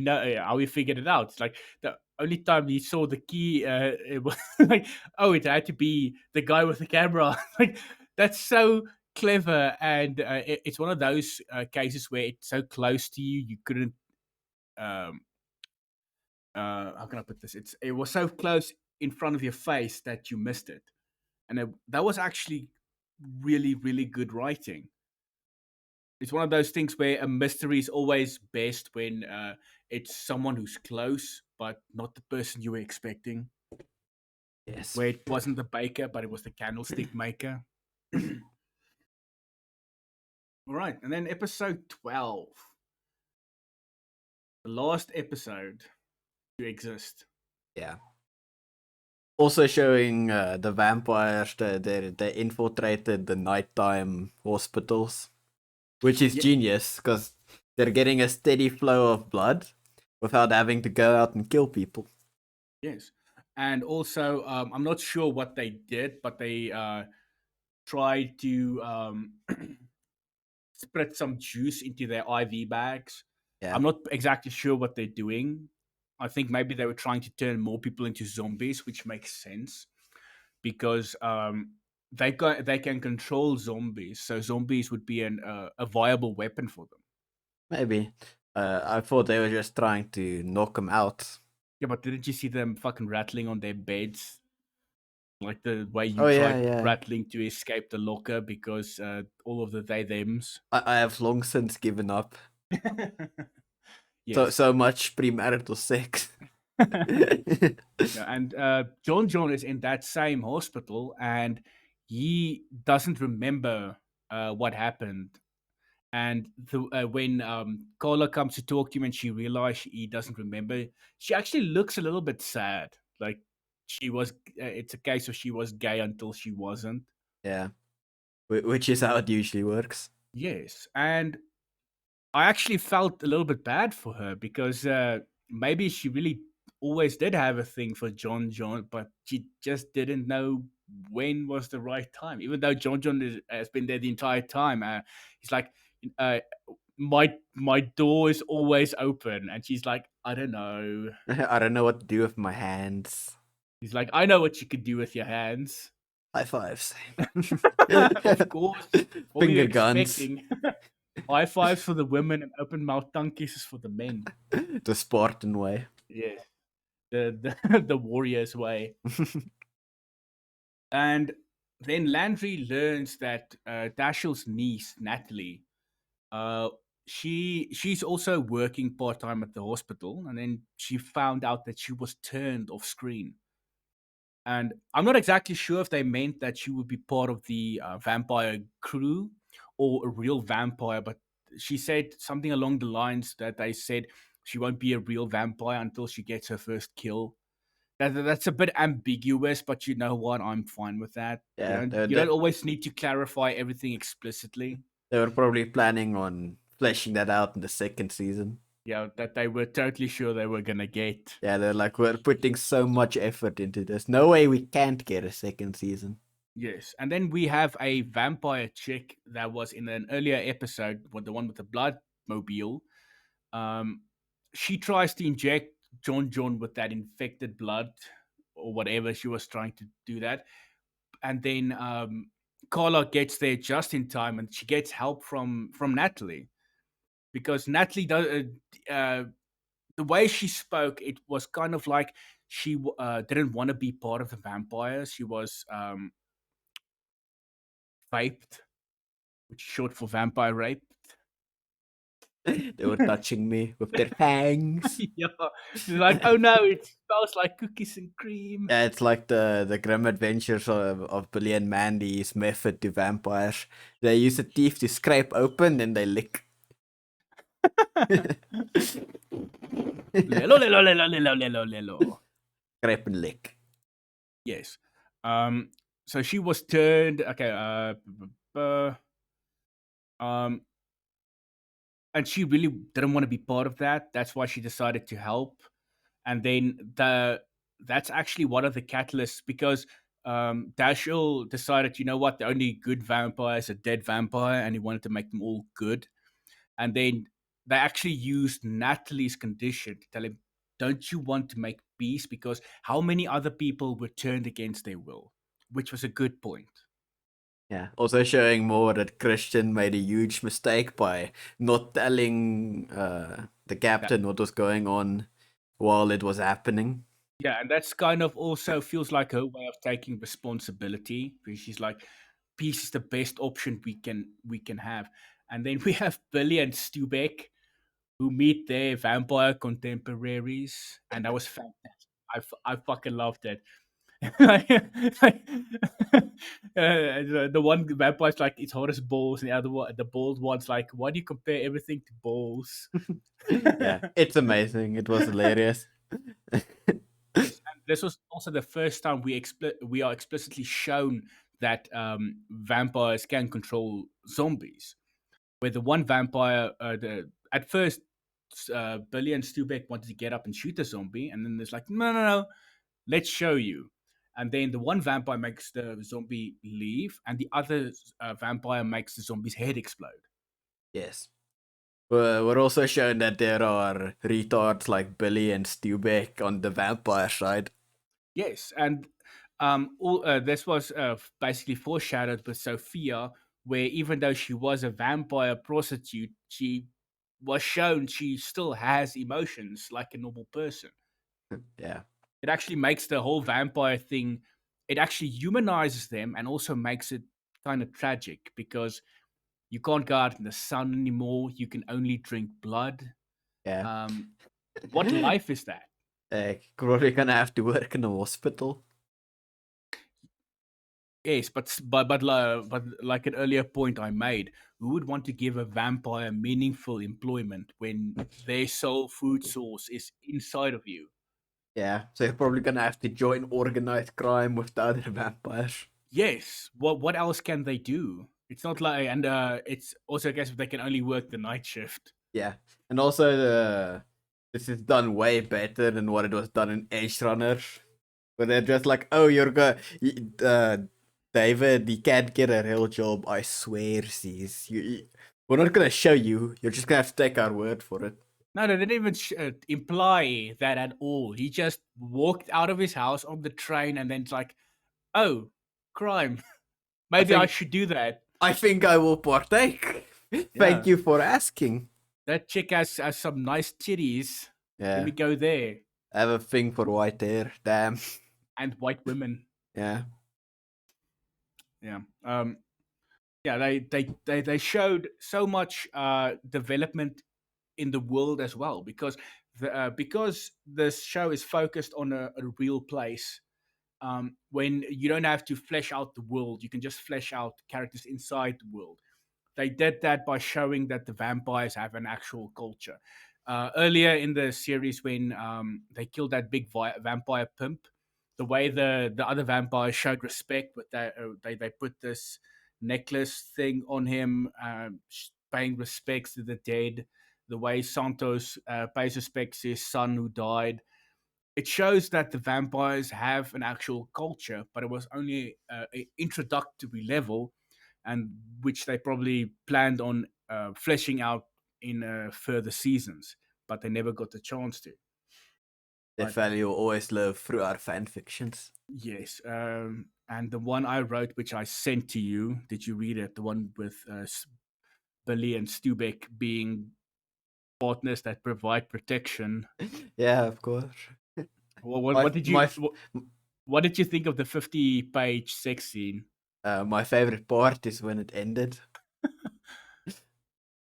figured it out. It's like the only time he saw the key, it was like, oh, it had to be the guy with the camera. Like that's so clever, and it's one of those cases where it's so close to you, you couldn't. Um, how can I put this? It was so close in front of your face that you missed it, and that was actually really really good writing. It's one of those things where a mystery is always best when it's someone who's close but not the person you were expecting. Yes. Where it wasn't the baker but it was the candlestick maker. All right, and then episode 12, the last episode to exist. Yeah. Also showing the vampires that they infiltrated the nighttime hospitals, which is Yeah, genius because they're getting a steady flow of blood without having to go out and kill people. yes. And also, I'm not sure what they did, but they tried to spread some juice into their IV bags. Yeah, I'm not exactly sure what they're doing. I think maybe they were trying to turn more people into zombies, which makes sense because they can control zombies, so zombies would be a viable weapon for them. maybe. I thought they were just trying to knock them out. Yeah, but didn't you see them fucking rattling on their beds? Like the way you Oh yeah, tried yeah. rattling to escape the locker because all of the they thems. I have long since given up. So Yes. so much premarital sex. Yeah, and John is in that same hospital, and he doesn't remember what happened. And when Carla comes to talk to him, and she realizes he doesn't remember, she actually looks a little bit sad. Like she was. It's a case of she was gay until she wasn't. Yeah, which is how it usually works. Yes, and I actually felt a little bit bad for her because maybe she really always did have a thing for John, but she just didn't know when was the right time. Even though has been there the entire time, he's like, uh, my door is always open, and she's like, I don't know. I don't know what to do with my hands. He's like, I know what you could do with your hands. High fives. Of course. What were you Finger guns. expecting? High fives for the women and open mouth tongue kisses for the men. The Spartan way. Yeah. The warrior's way. And then Landry learns that Dashiell's niece, Natalie, uh, she's also working part time at the hospital, and then she found out that she was turned off screen. And I'm not exactly sure if they meant that she would be part of the vampire crew or a real vampire, but she said something along the lines that they said she won't be a real vampire until she gets her first kill. That's a bit ambiguous, but you know what? I'm fine with that. You Yeah, don't you don't always need to clarify everything explicitly. they were probably planning on fleshing that out in the second season. Yeah, that they were totally sure they were gonna get. Yeah, they're like, we're putting so much effort into this. No way we can't get a second season. Yes, and then we have a vampire chick that was in an earlier episode, with the one with the blood mobile. Um, she tries to inject John with that infected blood, or whatever. She was trying to do that, and then Carla gets there just in time, and she gets help from Natalie because Natalie does. The way she spoke, it was kind of like she didn't want to be part of the vampires. She was vaped, which is short for vampire rape. They were touching me with their fangs. Yeah, she's like, oh no, it smells like cookies and cream. Yeah, it's like the grim adventures of Billy and Mandy's method to vampires. They use a teeth to scrape open, then they lick. Lelo, lelo, lelo, lelo, lelo, lelo. Scrape and lick. Yes. So she was turned. Okay. Um, and she really didn't want to be part of that. That's why she decided to help. And then that's actually one of the catalysts because Dashiell decided, you know what, the only good vampire is a dead vampire, and he wanted to make them all good. And then they actually used Natalie's condition to tell him, don't you want to make peace? Because how many other people were turned against their will? Which was a good point. Yeah. Also showing more that Christian made a huge mistake by not telling the That captain what was going on while it was happening. Yeah, and that's kind of also feels like her way of taking responsibility because she's like, peace is the best option we can have. And then we have Billy and Stubeck who meet their vampire contemporaries, and that was fantastic. I fucking loved it. The one vampire's like it's hot as balls, and the other one, the bald one's like, why do you compare everything to balls? Yeah, it's amazing. It was hilarious. Yes, and this was also the first time we are explicitly shown that vampires can control zombies. Where the one vampire, at first, Billy and Stubeck wanted to get up and shoot the zombie, and then there's like, no, no, no, let's show you. And then the one vampire makes the zombie leave, and the other vampire makes the zombie's head explode. Yes. We're also shown that there are retards like Billy and Stubeck on the vampire side. Yes, and this was basically foreshadowed with Sophia, where even though she was a vampire prostitute, she was shown she still has emotions like a normal person. Yeah. It actually makes the whole vampire thing, it actually humanizes them and also makes it kind of tragic because you can't go out in the sun anymore. You can only drink blood. Yeah. What life is that? Probably gonna have to work in a hospital. Yes, but like an earlier point I made, who would want to give a vampire meaningful employment when their sole food source is inside of you? Yeah, so you're probably gonna have to join organized crime with the other vampires. Yes. What else can they do? It's not like, and it's also I guess if they can only work the night shift. Yeah, and also this is done way better than what it was done in Edge Runner, where they're just like, "Oh, David, you can't get a real job. I swear, sis. We're not gonna show you. You're just gonna have to take our word for it." No, they didn't even imply that at all. He just walked out of his house on the train, and then it's like, oh, crime. I Maybe I think should do that. I think I will partake. Thank Yeah. you for asking. That chick has some nice titties. Let me Yeah, go there. I have a thing for white hair. Damn. And white women. Yeah. Yeah. Yeah, they showed so much development in the world as well because this show is focused on a real place. When you don't have to flesh out the world, you can just flesh out characters inside the world. They did that by showing that the vampires have an actual culture. Earlier in the series, when they killed that big vampire pimp, the way the other vampires showed respect, but they put this necklace thing on him, paying respects to the dead. The way Santos pays respects to his son who died, it shows that the vampires have an actual culture, but it was only an introductory level, and which they probably planned on fleshing out in further seasons, but they never got the chance to. Death But Valley will always live through our fan fictions. yes, and the one I wrote, which I sent to you, did you read it? The one with Billy and Stubeck being partners that provide protection. Yeah, of course. My What did my you what did you think of the 50-page sex scene? my favorite part is when it ended.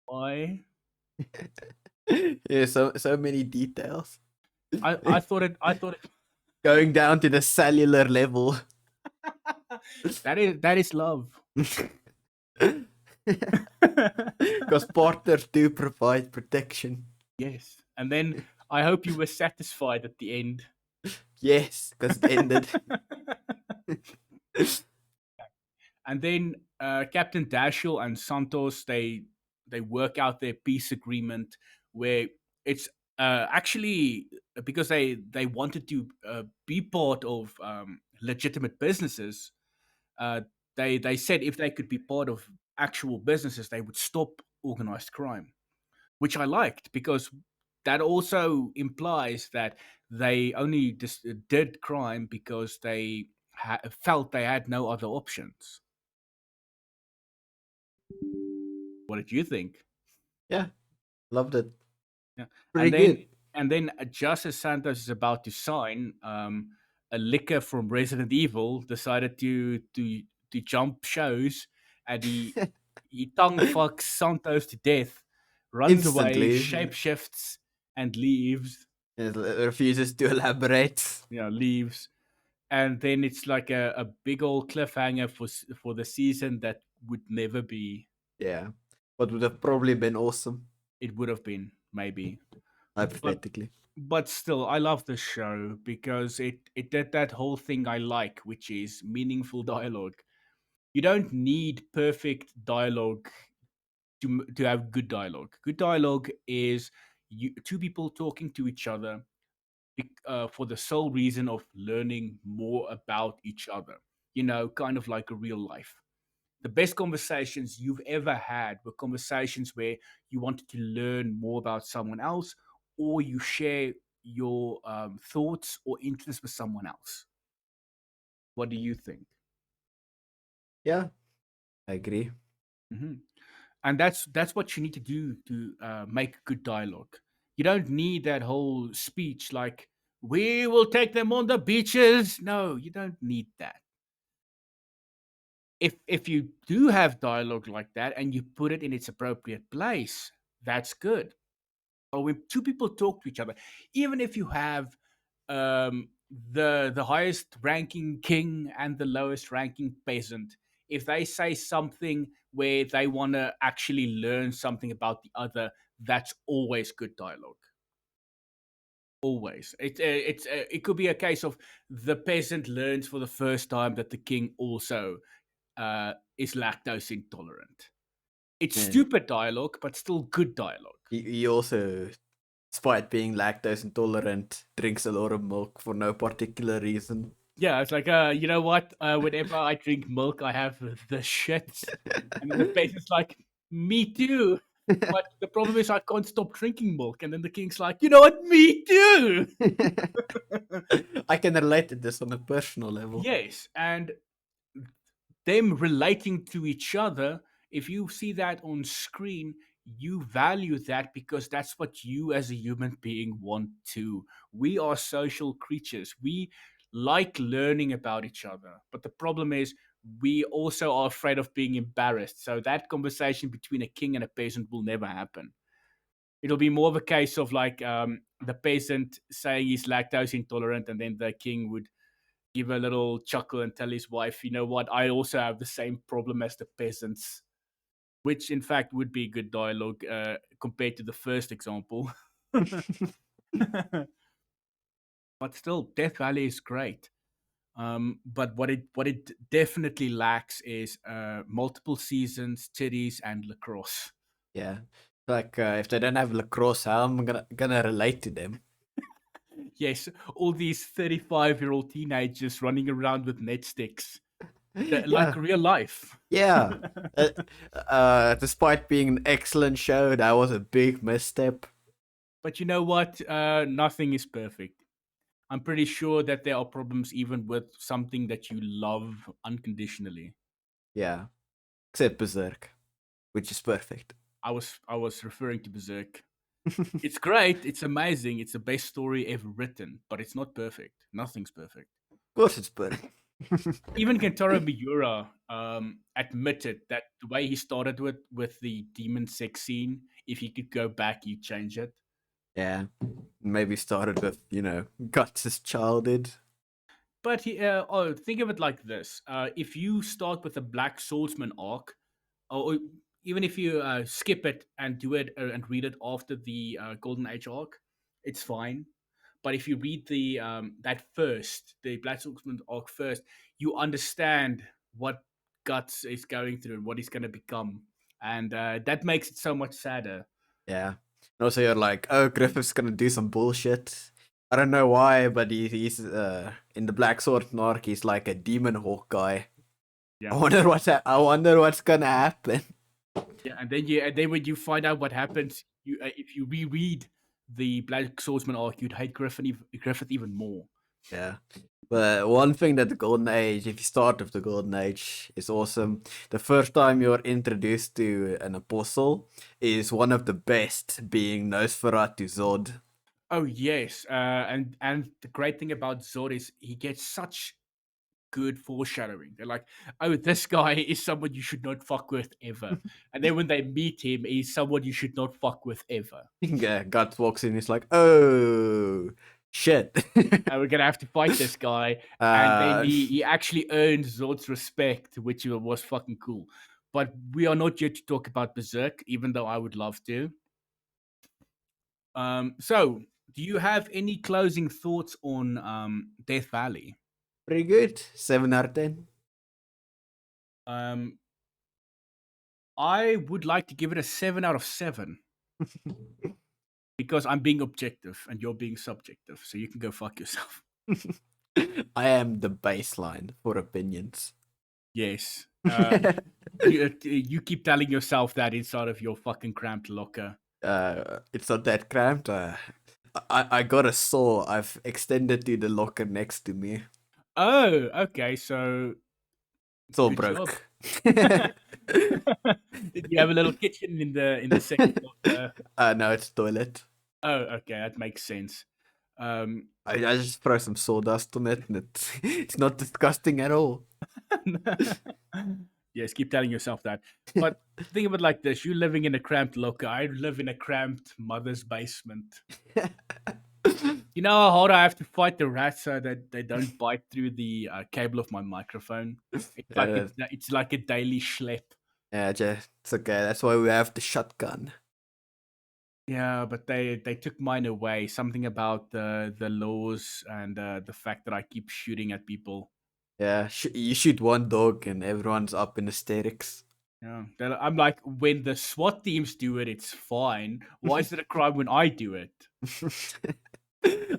Why? Yeah, so many details. I thought it Going down to the cellular level. that is love. Because partners do provide protection. Yes. And then I hope you were satisfied at the end. Yes, because it ended. And then Captain Dashiell and Santos they work out their peace agreement where it's actually because they wanted to be part of legitimate businesses. Uh, they said if they could be part of actual businesses, they would stop organized crime, which I liked because that also implies that they only did crime because they felt they had no other options. What did you think? Yeah, loved it. Yeah. Pretty good. And then just as Santos is about to sign, a licker from Resident Evil decided to jump shows, and he tongue fucks Santos to death, runs away, Instantly. shapeshifts, and leaves. It refuses to elaborate. Leaves, and then it's like a big old cliffhanger for the season that would never be. Yeah. What would have probably been awesome, It would have been maybe, but hypothetically. still I love the show because it did that whole thing I like, which is meaningful dialogue. You don't need perfect dialogue to have good dialogue. Good dialogue is two people talking to each other for the sole reason of learning more about each other, kind of like a real life. The best conversations you've ever had were conversations where you wanted to learn more about someone else, or you share your thoughts or interests with someone else. What do you think? Yeah, I agree. Hmm. And that's what you need to do to make good dialogue. You don't need that whole speech like "we will take them on the beaches." No, you don't need that. If you do have dialogue like that and you put it in its appropriate place, that's good. Or when two people talk to each other, even if you have the highest ranking king and the lowest ranking peasant, if they say something where they want to actually learn something about the other, that's always good dialogue. Always, it could be a case of the peasant learns for the first time that the king also is lactose intolerant. It's Yeah. stupid dialogue, but still good dialogue. He also, despite being lactose intolerant, drinks a lot of milk for no particular reason. Yeah, it's like, you know what? Whenever I drink milk, I have the shits. And then the patient's like, me too. But the problem is I can't stop drinking milk. And then the king's like, you know what? Me too. I can relate to this on a personal level. Yes. And them relating to each other, if you see that on screen, you value that because that's what you as a human being want to. We are social creatures. We like learning about each other. But the problem is, we also are afraid of being embarrassed. So that conversation between a king and a peasant will never happen. It'll be more of a case of like the peasant saying he's lactose intolerant, and then the king would give a little chuckle and tell his wife, you know what, I also have the same problem as the peasants, which in fact would be good dialogue compared to the first example. But still, Death Valley is great. But what it definitely lacks is multiple seasons, titties, and lacrosse. Yeah. Like if they don't have lacrosse, how am I gonna relate to them? Yes, all these 35-year-old teenagers running around with net sticks, like Yeah, real life. yeah. Uh, Despite being an excellent show, that was a big misstep. But you know what? Nothing is perfect. I'm pretty sure that there are problems even with something that you love unconditionally. Yeah, except Berserk, which is perfect. I was referring to Berserk. It's great, it's amazing, it's the best story ever written, but it's not perfect. Nothing's perfect. Of course, it's perfect. Even Kentaro Miura admitted that the way he started with the demon sex scene, if he could go back, he'd change it. Yeah, maybe started with guts as child did. But think of it like this: if you start with a Black Swordsman arc, or even if you skip it and do it and read it after the Golden Age arc, it's fine. But if you read the Black Swordsman arc first, you understand what Guts is going through and what he's going to become, and that makes it so much sadder. Yeah. And also, you're like, oh, Griffith's gonna do some bullshit. I don't know why, but he's in the Black Sword arc. He's like a demon hawk guy. I Yeah, wonder I wonder what's gonna happen. yeah, and then when you find out what happens, you if you reread the Black Swordsman arc, you'd hate Griffith even more. Yeah. But one thing that the Golden Age, if you start with the Golden Age, is awesome. The first time you're introduced to an apostle is one of the best, being Nosferatu Zod. Oh yes, and the great thing about Zod is he gets such good foreshadowing. They're like, oh, this guy is someone you should not fuck with ever. And then when they meet him, he's someone you should not fuck with ever. Guts walks in, he's like, oh, shit. And we're gonna have to fight this guy. And then uh, he actually earns Zod's respect, which was fucking cool. But we are not yet to talk about Berserk, even though I would love to. So, do you have any closing thoughts on Death Valley? pretty good. 7 out of 10. Um, I would like to give it a 7 out of 7 because I'm being objective and you're being subjective. So you can go fuck yourself. I am the baseline for opinions. Yes. You keep telling yourself that inside of your fucking cramped locker. It's not that cramped. I got a saw I've extended to the locker next to me. Oh, okay. So It's all good job. broke. Did you have a little kitchen in the second locker? No, it's toilet. Oh, okay. That makes sense. Um, I just throw some sawdust on it and it's not disgusting at all. yes, keep telling yourself that. But think of it like this: you living in a cramped locker. I live in a cramped mother's basement. You know how hard I have to fight the rats so that they don't bite through the cable of my microphone. uh, It's like a daily schlep. yeah, it's okay. That's why we have the shotgun. Yeah, but they took mine away. Something about the laws and the fact that I keep shooting at people. Yeah, you shoot one dog and everyone's up in hysterics. Yeah, I'm like, when the SWAT teams do it, it's fine. Why is it a crime when I do it?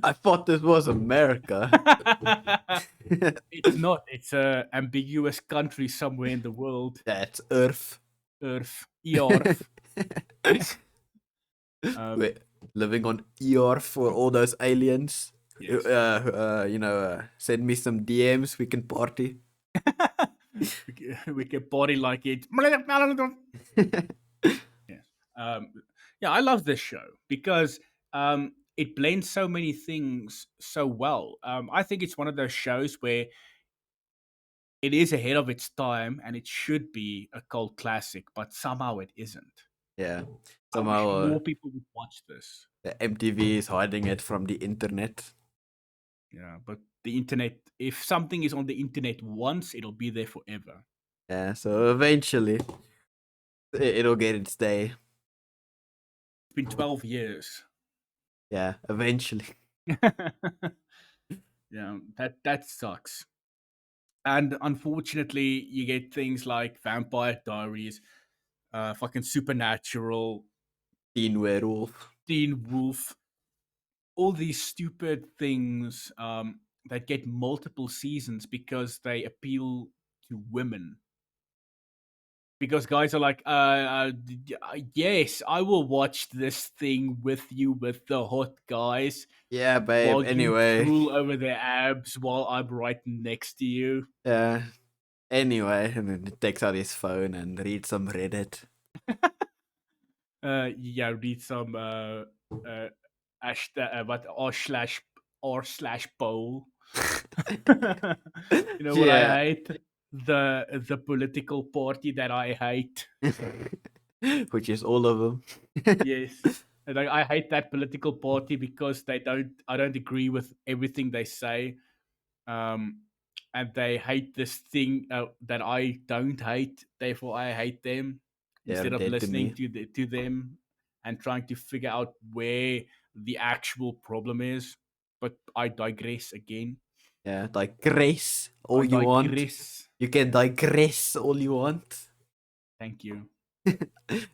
I thought this was America. It's not. It's a ambiguous country somewhere in the world. That's Earth. Earth, Earth. Um, We're living on Earth for all those aliens. yes. Send me some DMs. We can party. We can body like it. Yes. Um, yeah, I love this show because it blends so many things so well. I think it's one of those shows where it is ahead of its time and it should be a cult classic, but somehow it isn't. Yeah. I wish Somehow more people would watch this. the MTV is hiding it from the internet. Yeah, but the internet, if something is on the internet once, it'll be there forever. Yeah, so eventually it'll get its day. It's been 12 years. Yeah, eventually. Yeah, that sucks. And unfortunately, you get things like Vampire Diaries, fucking Supernatural, Teen Werewolf. Teen Wolf, all these stupid things that get multiple seasons because they appeal to women. because guys are like, yes, I will watch this thing with you with the hot guys Yeah, babe. while you Anyway. drool over their abs while I'm right next to you. Yeah. Anyway, and then he takes out his phone and reads some Reddit. Yeah, read some what r slash poll. You know what Yeah. I hate? The political party that I hate. Which is all of them. Yes. And I hate that political party because I don't agree with everything they say. Um and they hate this thing that I don't hate, therefore I hate them They're instead of dead to listening me. to them and trying to figure out where the actual problem is. But I digress again. Yeah, digress all I you want. digress. You can digress all you want. Thank you.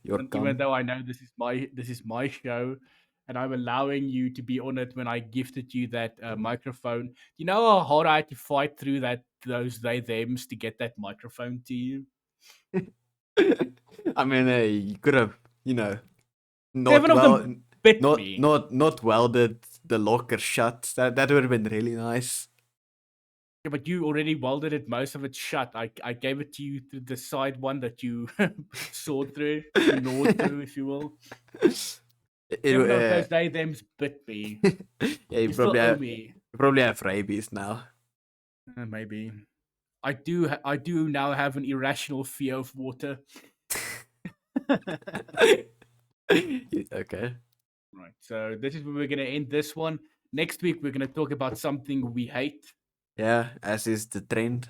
You're Even come. though I know this is my show, and I'm allowing you to be on it when I gifted you that microphone. You know how hard I had to fight through those they thems to get that microphone to you. I mean, you could have, you know, not Seven of well, them bit not me. not not welded the locker shut. That would have been really nice. Yeah, but you already welded it, most of it shut. I gave it to you through the side one that you sawed through, you gnawed through, if you will. It, Seven of those they thems bit me. yeah, You still owe me. you probably have rabies now. Maybe. I do now have an irrational fear of water. Okay. Right. So this is where we're gonna end this one. Next week we're gonna talk about something we hate. Yeah, as is the trend.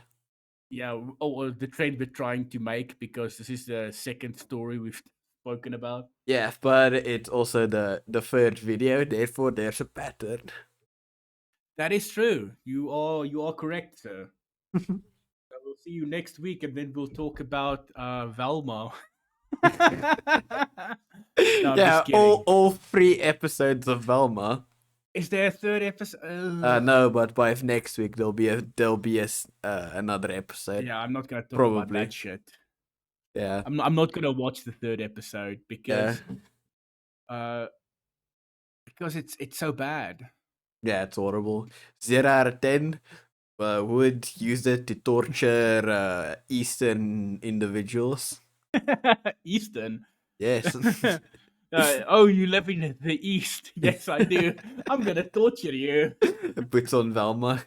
Yeah, or the trend we're trying to make, because this is the second story we've spoken about. Yeah, but it's also the third video, therefore there's a pattern. That is true. You are correct, sir. So we'll see you next week, and then we'll talk about Velma. No, I'm Yeah, just kidding. all three episodes of Velma. Is there a third episode? No, but by next week there'll be another episode Yeah, I'm not gonna talk about that probably. shit. Yeah, I'm not gonna watch the third episode yeah, uh because it's so bad. yeah. It's horrible. 0 out of 10. Would use it to torture Eastern individuals. Eastern. Yes. Oh, you live in the East? Yes, I do. I'm gonna torture you. Puts on Velma.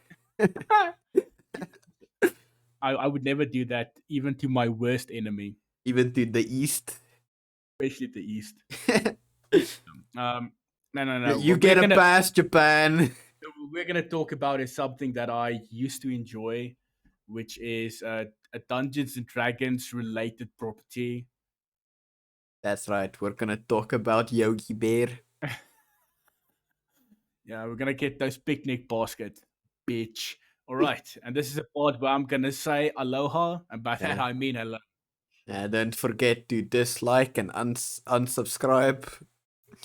I would never do that, even to my worst enemy, Even to the East. especially the East. Um, no, no, no. You What we're get a gonna pass, Japan. we're gonna talk about is something that I used to enjoy, which is a Dungeons and Dragons related property. That's right. We're gonna talk about Yogi Bear. Yeah, we're gonna get those picnic baskets, bitch. All right, and this is a part where I'm gonna say aloha, and by that Yeah. I mean hello. Don't forget to dislike and unsubscribe.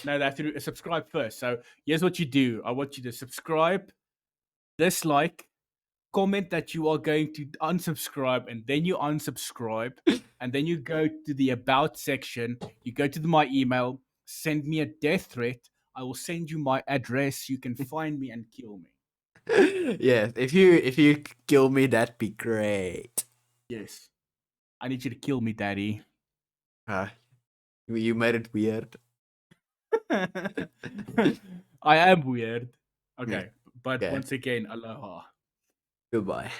No, they have to subscribe first. So here's what you do. I want you to subscribe, dislike, comment that you are going to unsubscribe, and then you unsubscribe, and then you go to the about section. You go to my email, send me a death threat. I will send you my address. You can find me and kill me. Yes, if you kill me, that'd be great. Yes, I need you to kill me, daddy. You made it weird. I am weird. Yeah. Okay, but Okay. once again, aloha. Goodbye.